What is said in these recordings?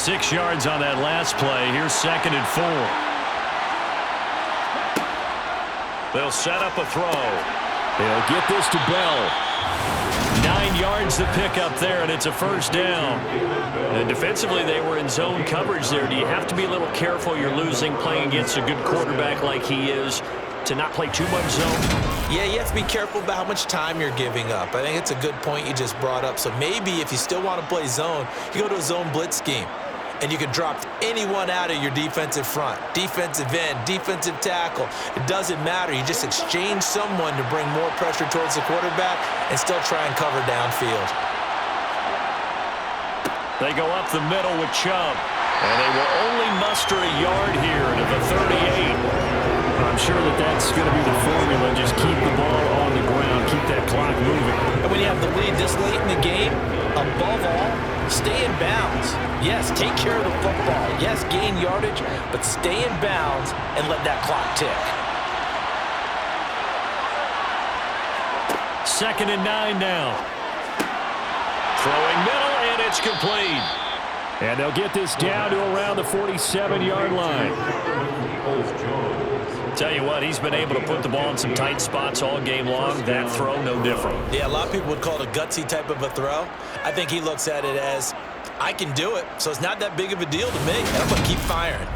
6 yards on that last play. Here's 2nd and 4. They'll set up a throw. They'll get this to Bell. 9 yards to pick up there, and it's a first down. And defensively, they were in zone coverage there. Do you have to be a little careful? You're losing playing against a good quarterback like he is to not play too much zone? Yeah, you have to be careful about how much time you're giving up. I think it's a good point you just brought up. So maybe if you still want to play zone, you go to a zone blitz scheme. And you can drop anyone out of your defensive front, defensive end, defensive tackle. It doesn't matter. You just exchange someone to bring more pressure towards the quarterback and still try and cover downfield. They go up the middle with Chubb. And they will only muster a yard here to the 38. I'm sure that that's going to be the formula. Just keep the ball on the ground. Keep that clock moving. And when you have the lead this late in the game, above all, stay in bounds. Yes, take care of the football. Yes, gain yardage, but stay in bounds and let that clock tick. 2nd and 9 now. Throwing middle, and it's complete. And they'll get this down to around the 47-yard line. Tell you what, he's been able to put the ball in some tight spots all game long. That throw, no different. Yeah, a lot of people would call it a gutsy type of a throw. I think he looks at it as, I can do it, so it's not that big of a deal to me. I'm going to keep firing.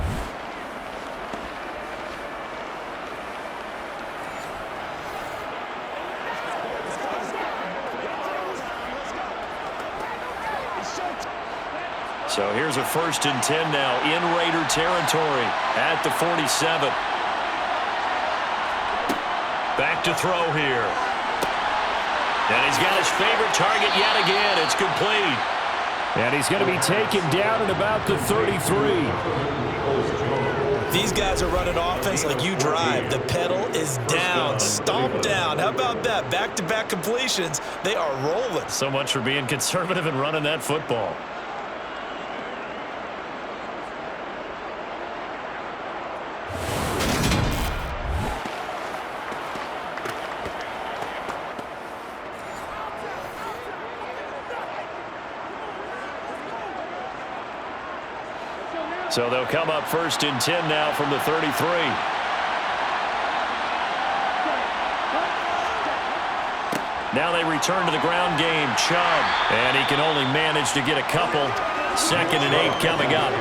So here's a 1st and 10 now in Raider territory at the 47. Back to throw here. And he's got his favorite target yet again. It's complete. And he's going to be taken down at about the 33. These guys are running offense like you drive. The pedal is down, stomp down. How about that? Back-to-back completions. They are rolling. So much for being conservative and running that football. So they'll come up 1st and 10 now from the 33. Now they return to the ground game. Chubb. And he can only manage to get a couple. 2nd and 8 coming up.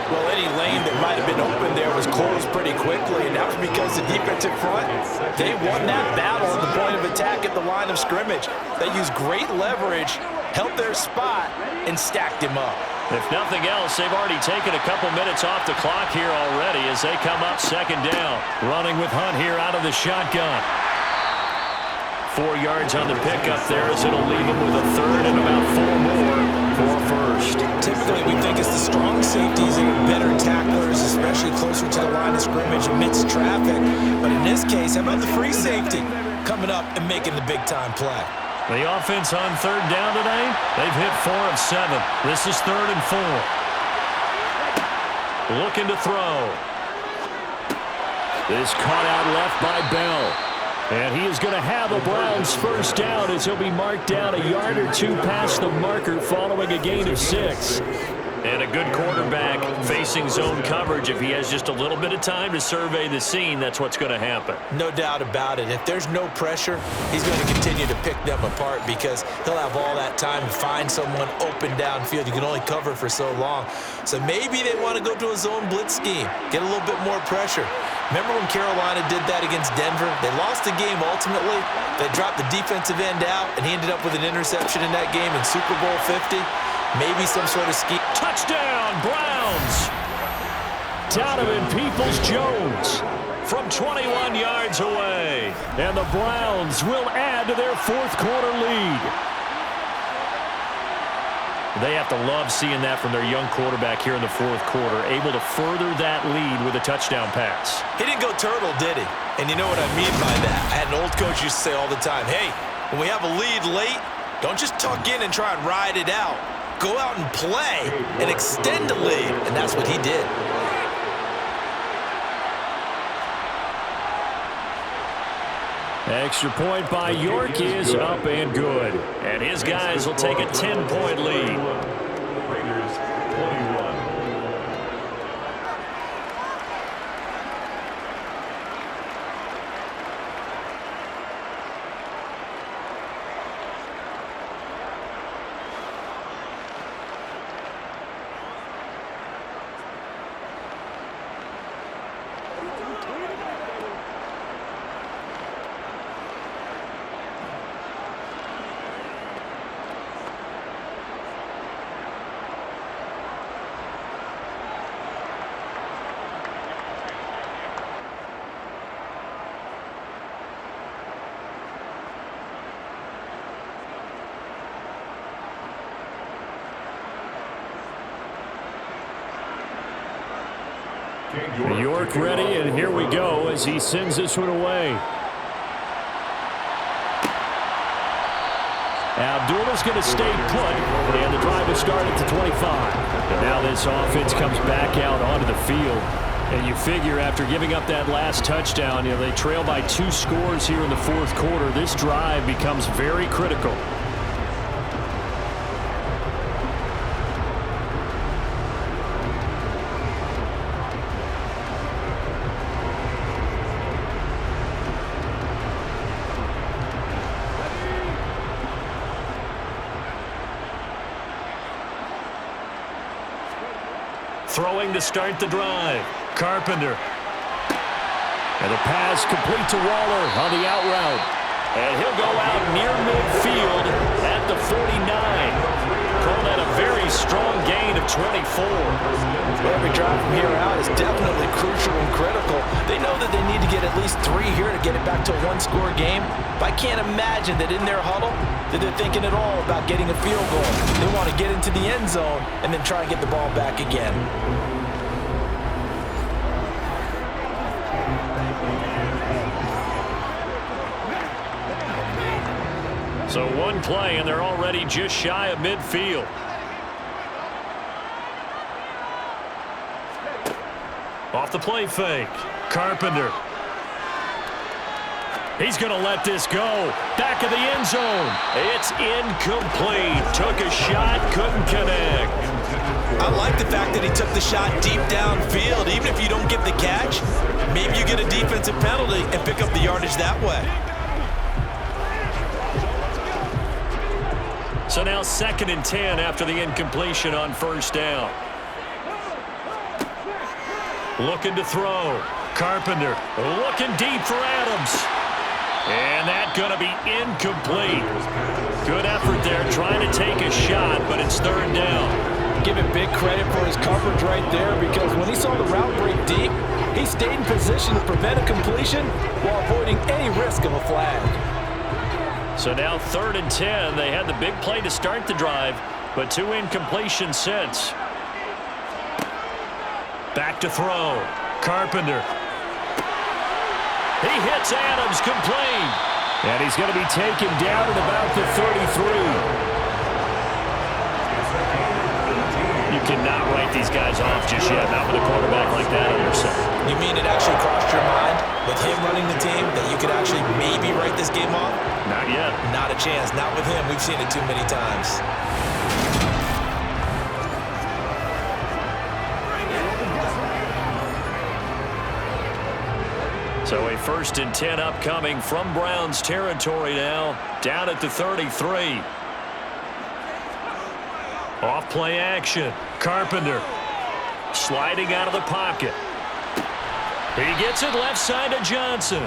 Well, any lane that might have been open there was closed pretty quickly, and that was because the defensive front, they won that battle at the point of attack at the line of scrimmage. They used great leverage, held their spot, and stacked him up. If nothing else, they've already taken a couple minutes off the clock here already as they come up 2nd down. Running with Hunt here out of the shotgun. 4 yards on the pickup there as it'll leave him with a 3rd and about 4 more for 1st. Typically, we think it's the strong safeties and better tacklers, especially closer to the line of scrimmage amidst traffic. But in this case, how about the free safety coming up and making the big-time play? The offense on 3rd down today, they've hit 4 of 7. This is 3rd and 4. Looking to throw. This caught out left by Bell. And he is going to have a Browns 1st down as he'll be marked down a yard or 2 past the marker following a gain of 6. And a good quarterback facing zone coverage. If he has just a little bit of time to survey the scene, that's what's going to happen. No doubt about it. If there's no pressure, he's going to continue to pick them apart because he'll have all that time to find someone open downfield. You can only cover for so long. So maybe they want to go to a zone blitz scheme, get a little bit more pressure. Remember when Carolina did that against Denver? They lost the game ultimately. They dropped the defensive end out, and he ended up with an interception in that game in Super Bowl 50. Maybe some sort of scheme. Touchdown, Browns! Donovan Peoples-Jones from 21 yards away. And the Browns will add to their 4th quarter lead. They have to love seeing that from their young quarterback here in the 4th quarter, able to further that lead with a touchdown pass. He didn't go turtle, did he? And you know what I mean by that. I had an old coach used to say all the time, hey, when we have a lead late, don't just tuck in and try and ride it out. Go out and play and extend the lead. And that's what he did. Extra point by York is up and good. And his guys will take a 10-point lead. York ready, and here we go as he sends this one away. Abdulah's going to stay put, and the drive will start at the 25. And now this offense comes back out onto the field. And you figure after giving up that last touchdown, they trail by 2 scores here in the fourth quarter. This drive becomes very critical. Throwing to start the drive. Carpenter. And the pass complete to Waller on the out route. And he'll go out near midfield at the 49. Call that a very strong gain of 24. Every drive from here out is definitely crucial and critical. They know that they need to get at least 3 here to get it back to a 1-score game. But I can't imagine that in their huddle that they're thinking at all about getting a field goal. They want to get into the end zone and then try and get the ball back again. So one play, and they're already just shy of midfield. Off the play fake. Carpenter. He's going to let this go. Back of the end zone. It's incomplete. Took a shot, couldn't connect. I like the fact that he took the shot deep downfield. Even if you don't get the catch, maybe you get a defensive penalty and pick up the yardage that way. So now 2nd and 10 after the incompletion on first down. Looking to throw. Carpenter looking deep for Adams. And that's going to be incomplete. Good effort there trying to take a shot, but it's 3rd down. Give him big credit for his coverage right there, because when he saw the route break deep, he stayed in position to prevent a completion while avoiding any risk of a flag. So now 3rd and 10. They had the big play to start the drive, but 2 incompletions since. Back to throw. Carpenter. He hits Adams, complete. And he's going to be taken down at about the 33. You cannot write these guys off just yet, not with a quarterback like that on your side. You mean it actually crossed your mind with him running the team that you could actually maybe write this game off? Not yet. Not a chance. Not with him. We've seen it too many times. So a 1st and 10 upcoming from Browns territory now, down at the 33. Off play action. Carpenter sliding out of the pocket. He gets it left side to Johnson.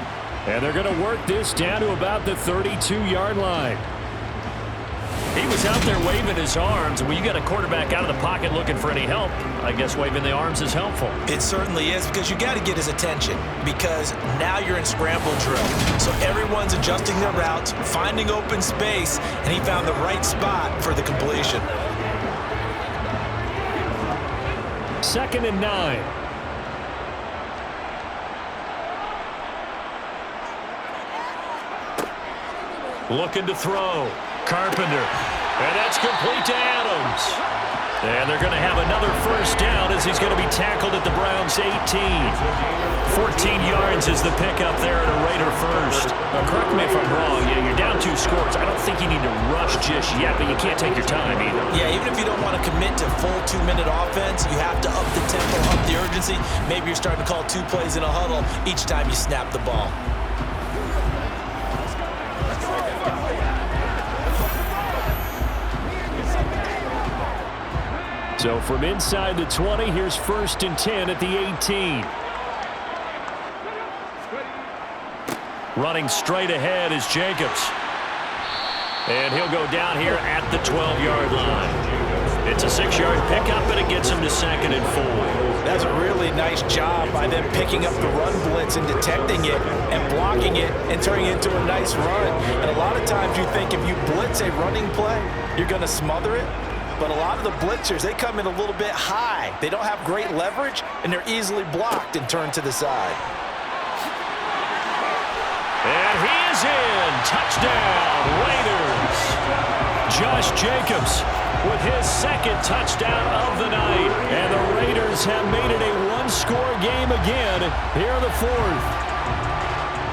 And they're going to work this down to about the 32-yard line. He was out there waving his arms. When you got a quarterback out of the pocket looking for any help, I guess waving the arms is helpful. It certainly is, because you got to get his attention, because now you're in scramble drill. So everyone's adjusting their routes, finding open space, and he found the right spot for the completion. 2nd and 9. Looking to throw. Carpenter. And that's complete to Adams. And they're going to have another first down as he's going to be tackled at the Browns' 18. 14 yards is the pickup there at a Raider first. Now, correct me if I'm wrong. You're down 2 scores. I don't think you need to rush just yet, but you can't take your time either. Yeah, even if you don't want to commit to full 2-minute offense, you have to up the tempo, up the urgency. Maybe you're starting to call 2 plays in a huddle each time you snap the ball. So from inside the 20, here's 1st and 10 at the 18. Running straight ahead is Jacobs. And he'll go down here at the 12-yard line. It's a 6-yard pickup, and it gets him to 2nd and 4. That's a really nice job by them picking up the run blitz and detecting it and blocking it and turning it into a nice run. And a lot of times you think if you blitz a running play, you're going to smother it. But a lot of the blitzers, they come in a little bit high. They don't have great leverage, and they're easily blocked and turned to the side. And he is in. Touchdown, Raiders. Josh Jacobs with his second touchdown of the night. And the Raiders have made it a one-score game again here in the fourth.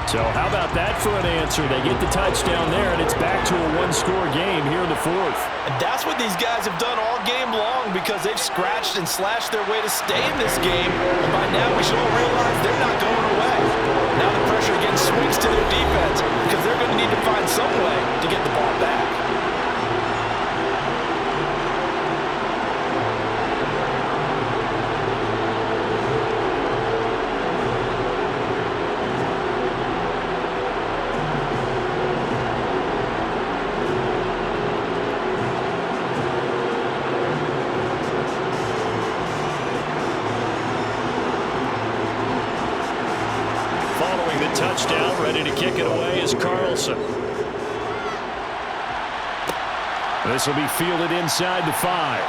So how about that for an answer? They get the touchdown there, and it's back to a one-score game here in the fourth. And that's what these guys have done all game long because they've scratched and slashed their way to stay in this game. And by now we should all realize they're not going away. Now the pressure again swings to their defense because they're going to need to find some way to get the ball back. Touchdown, ready to kick it away is Carlson. This will be fielded inside the 5.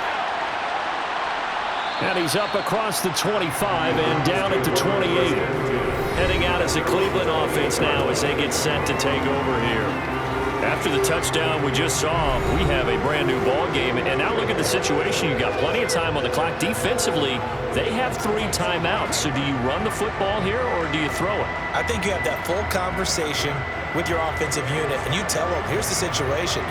And he's up across the 25 and down at the 28. Heading out as a Cleveland offense now as they get set to take over here. After the touchdown we just saw, we have a brand new ball game. And now look at the situation. You've got plenty of time on the clock. Defensively, they have 3 timeouts. So do you run the football here or do you throw it? I think you have that full conversation with your offensive unit, and you tell them, here's the situation.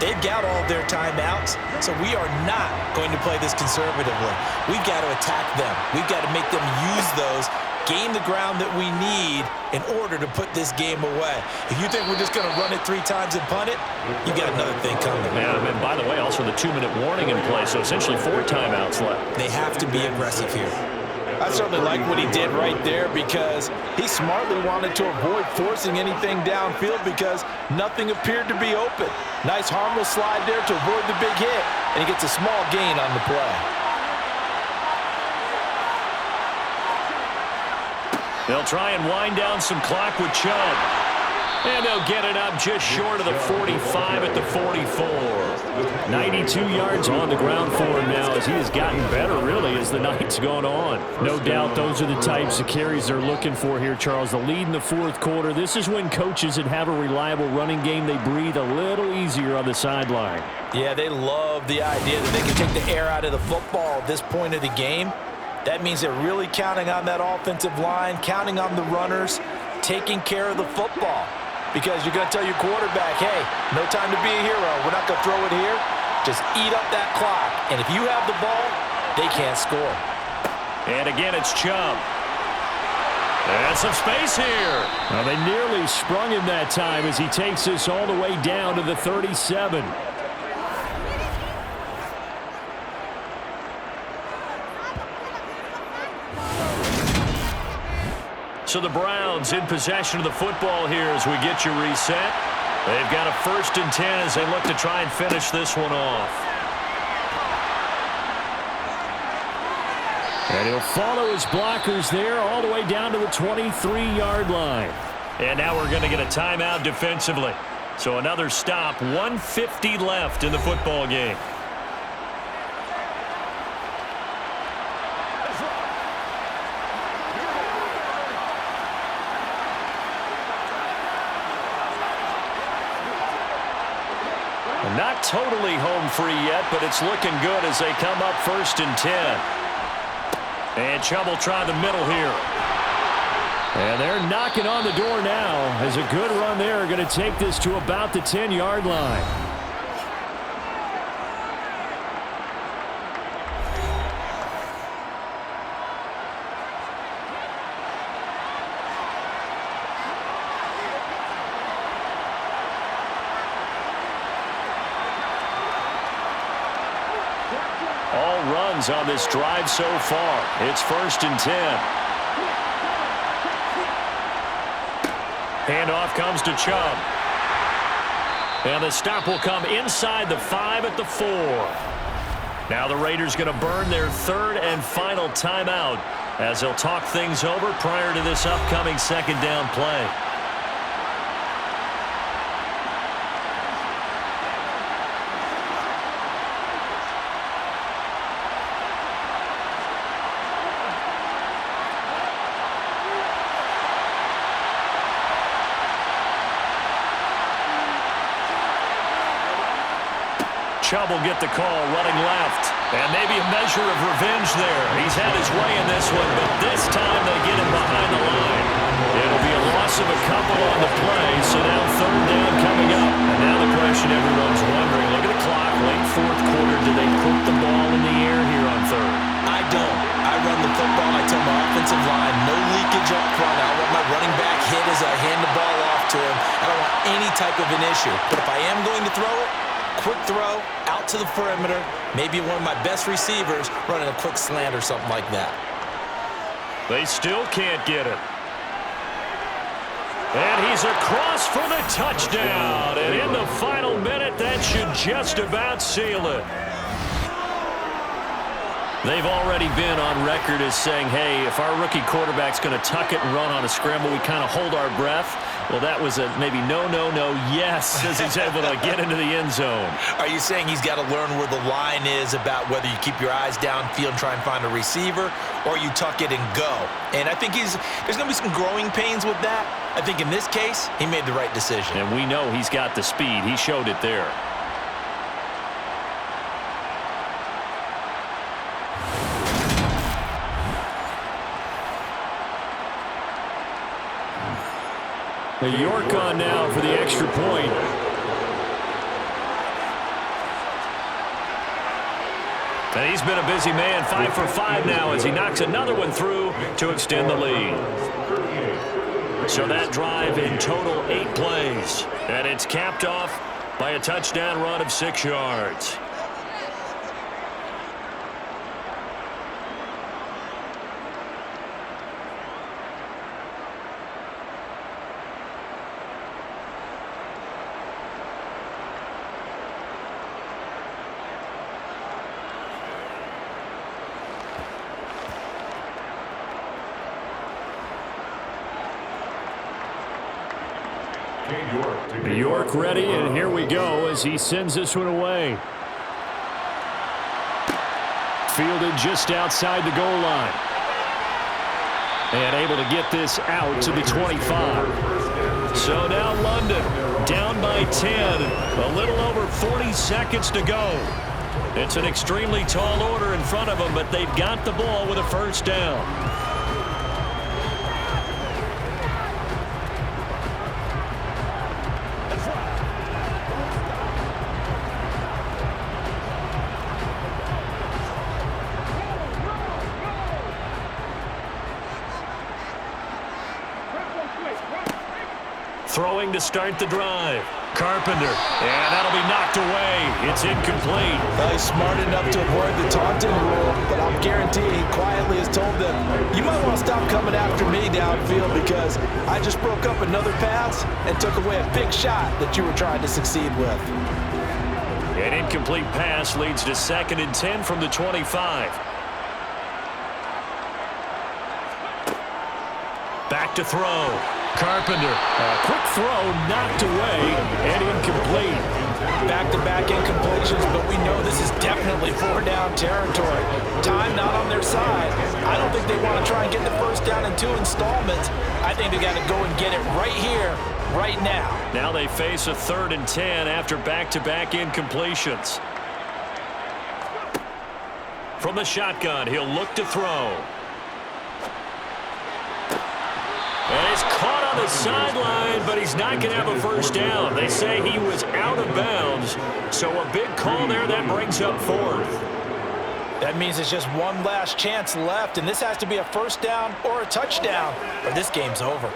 They've got all their timeouts, so we are not going to play this conservatively. We've got to attack them. We've got to make them use those, gain the ground that we need in order to put this game away. If you think we're just going to run it 3 times and punt it, you've got another thing coming. Yeah, and by the way, also the 2-minute warning in play, so essentially 4 timeouts left. They have to be aggressive here. I certainly like what he did right there because he smartly wanted to avoid forcing anything downfield because nothing appeared to be open. Nice harmless slide there to avoid the big hit, and he gets a small gain on the play. They'll try and wind down some clock with Chubb. And they'll get it up just short of the 45 at the 44. 92 yards on the ground for him now as he has gotten better, really, as the night's gone on. No doubt those are the types of carries they're looking for here, Charles. The lead in the fourth quarter. This is when coaches that have a reliable running game, they breathe a little easier on the sideline. Yeah, they love the idea that they can take the air out of the football at this point of the game. That means they're really counting on that offensive line, counting on the runners, taking care of the football. Because you're going to tell your quarterback, hey, no time to be a hero. We're not going to throw it here. Just eat up that clock. And if you have the ball, they can't score. And again, it's Chubb. And some space here. Well, they nearly sprung him that time as he takes this all the way down to the 37. So the Browns in possession of the football here as we get you reset. They've got a 1st and 10 as they look to try and finish this one off. And he'll follow his blockers there all the way down to the 23-yard line. And now we're going to get a timeout defensively. So another stop, 1:50 left in the football game. Not totally home free yet, but it's looking good as they come up 1st and 10. And Chubb will try the middle here. And they're knocking on the door now as a good run there. Going to take this to about the 10-yard line. All runs on this drive so far. It's 1st and 10. Handoff comes to Chubb. And the stop will come inside the 5 at the 4. Now the Raiders going to burn their 3rd and final timeout as they'll talk things over prior to this upcoming 2nd down play. Chubb will get the call running left. And maybe a measure of revenge there. He's had his way in this one, but this time they get him behind the line. It'll be a loss of a couple on the play, so now third down coming up. And now the question everyone's wondering, look at the clock, late fourth quarter, do they put the ball in the air here on third? I don't. I run the football. I tell my offensive line, no leakage up front. I want my running back hit as I hand the ball off to him. I don't want any type of an issue. But if I am going to throw it, quick throw, out to the perimeter, maybe one of my best receivers running a quick slant or something like that. They still can't get it. And he's across for the touchdown. And in the final minute, that should just about seal it. They've already been on record as saying, hey, if our rookie quarterback's going to tuck it and run on a scramble, we kind of hold our breath. Well, that was a maybe no, yes, as he's able to get into the end zone. Are you saying he's got to learn where the line is about whether you keep your eyes downfield and try and find a receiver, or you tuck it and go? And I think there's going to be some growing pains with that. I think in this case, he made the right decision. And we know he's got the speed. He showed it there. York on now for the extra point. And he's been a busy man, 5 for 5 now as he knocks another one through to extend the lead. So that drive in total 8 plays. And it's capped off by a touchdown run of 6 yards. York ready, and here we go as he sends this one away. Fielded just outside the goal line. And able to get this out to the 25. So now London down by 10. A little over 40 seconds to go. It's an extremely tall order in front of them, but they've got the ball with a first down. Throwing to start the drive. Carpenter. And that'll be knocked away. It's incomplete. Well, he's smart enough to avoid the taunting rule, but I'm guaranteeing he quietly has told them, you might want to stop coming after me downfield because I just broke up another pass and took away a big shot that you were trying to succeed with. An incomplete pass leads to 2nd and 10 from the 25. Back to throw. Carpenter. A quick throw knocked away and incomplete. Back-to-back incompletions, but we know this is definitely 4-down territory. Time not on their side. I don't think they want to try and get the first down in 2 installments. I think they got to go and get it right here, right now. Now they face a 3rd and 10 after back-to-back incompletions. From the shotgun, he'll look to throw. And he's caught on the sideline, but he's not going to have a first down. They say he was out of bounds, so a big call there that brings up 4th. That means there's just one last chance left, and this has to be a first down or a touchdown, or this game's over.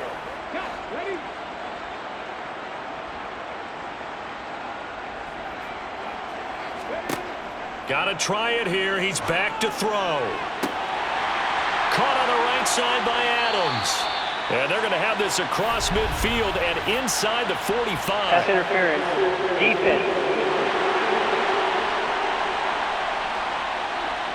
Got to try it here. He's back to throw. Caught on the right side by Adams. And they're going to have this across midfield and inside the 45. Pass interference. Defense.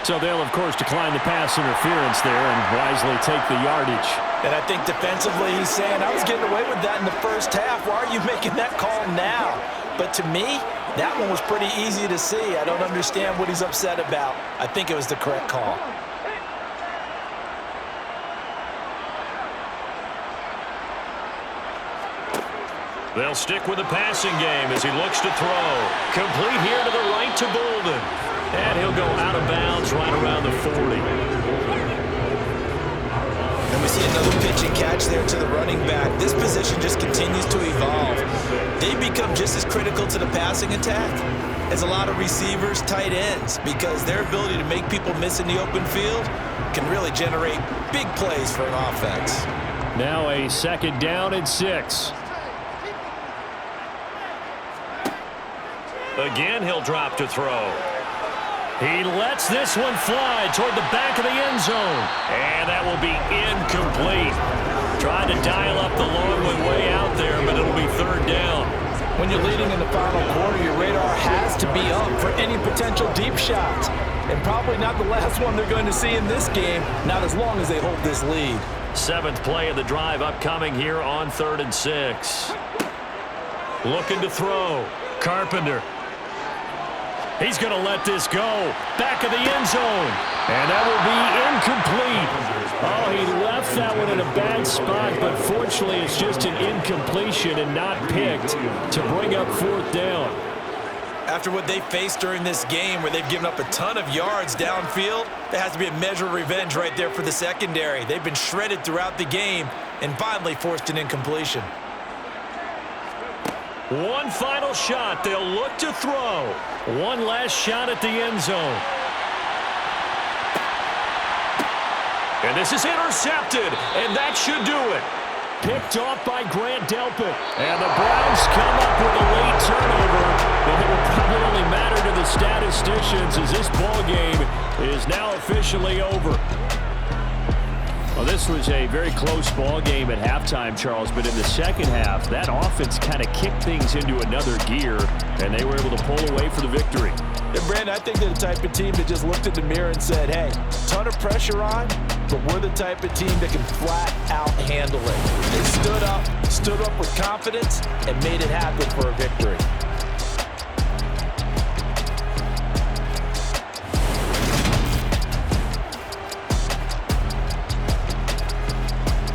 So they'll, of course, decline the pass interference there and wisely take the yardage. And I think defensively he's saying, I was getting away with that in the first half. Why are you making that call now? But to me, that one was pretty easy to see. I don't understand what he's upset about. I think it was the correct call. They'll stick with the passing game as he looks to throw. Complete here to the right to Bolden. And he'll go out of bounds right around the 40. And we see another pitch and catch there to the running back. This position just continues to evolve. They become just as critical to the passing attack as a lot of receivers, tight ends, because their ability to make people miss in the open field can really generate big plays for an offense. Now a 2nd down and 6. Again, he'll drop to throw. He lets this one fly toward the back of the end zone. And that will be incomplete. Trying to dial up the long way out there, but it'll be 3rd down. When you're leading in the final quarter, your radar has to be up for any potential deep shots. And probably not the last one they're going to see in this game, not as long as they hold this lead. 7th play of the drive upcoming here on 3rd and 6. Looking to throw. Carpenter. He's going to let this go. Back of the end zone. And that will be incomplete. Oh, he left that one in a bad spot, but fortunately it's just an incompletion and not picked to bring up 4th down. After what they faced during this game where they've given up a ton of yards downfield, there has to be a measure of revenge right there for the secondary. They've been shredded throughout the game and finally forced an incompletion. One final shot. They'll look to throw. One last shot at the end zone. And this is intercepted, and that should do it. Picked off by Grant Delpit. And the Browns come up with a late turnover. And it will probably only matter to the statisticians as this ball game is now officially over. Well, this was a very close ball game at halftime, Charles, but in the second half, that offense kind of kicked things into another gear, and they were able to pull away for the victory. And Brandon, I think they're the type of team that just looked in the mirror and said, hey, ton of pressure on, but we're the type of team that can flat out handle it. They stood up with confidence, and made it happen for a victory.